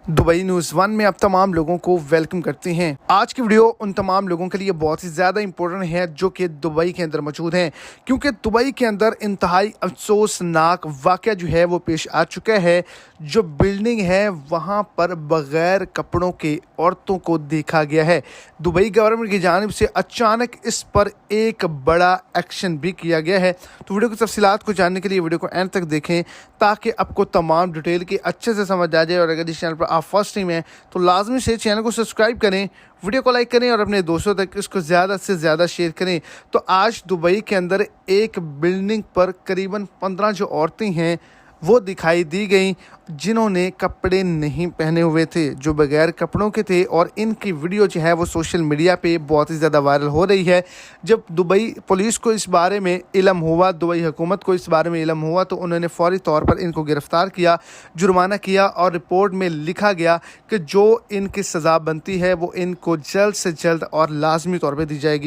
Dubai news one में आप तमाम लोगों को वेलकम करते हैं। आज की वीडियो उन तमाम लोगों के लिए बहुत ही ज़्यादा इंपॉर्टेंट है जो कि दुबई के अंदर मौजूद हैं, क्योंकि दुबई के अंदर इंतहाई अफसोसनाक वाक़या जो है वो पेश आ चुका है। जो बिल्डिंग है वहाँ पर बग़ैर कपड़ों के औरतों को देखा गया है। दुबई गवर्नमेंट की जानिब से अचानक इस पर एक बड़ा एक्शन भी किया गया है। तो वीडियो की तफसीलात को जानने के लिए वीडियो को एंड तक देखें ताकि आपको तमाम डिटेल की अच्छे से समझ आ जाए। और अगर इस चैनल पर आप फर्स्ट टाइम हैं तो लाजमी से चैनल को सब्सक्राइब करें, वीडियो को लाइक करें और अपने दोस्तों तक इसको ज़्यादा से ज़्यादा शेयर करें। तो आज दुबई के अंदर एक बिल्डिंग पर करीबन 15 जो औरतें हैं वो दिखाई दी गई जिन्होंने कपड़े नहीं पहने हुए थे, जो बगैर कपड़ों के थे। और इनकी वीडियो जो है वो सोशल मीडिया पे बहुत ही ज़्यादा वायरल हो रही है। जब दुबई पुलिस को इस बारे में इल्म हुआ, दुबई हुकूमत को इस बारे में इल्म हुआ, तो उन्होंने फौरी तौर पर इनको गिरफ़्तार किया, जुर्माना किया और रिपोर्ट में लिखा गया कि जो इनकी सज़ा बनती है वो इनको जल्द से जल्द और लाजमी तौर पर दी जाएगी।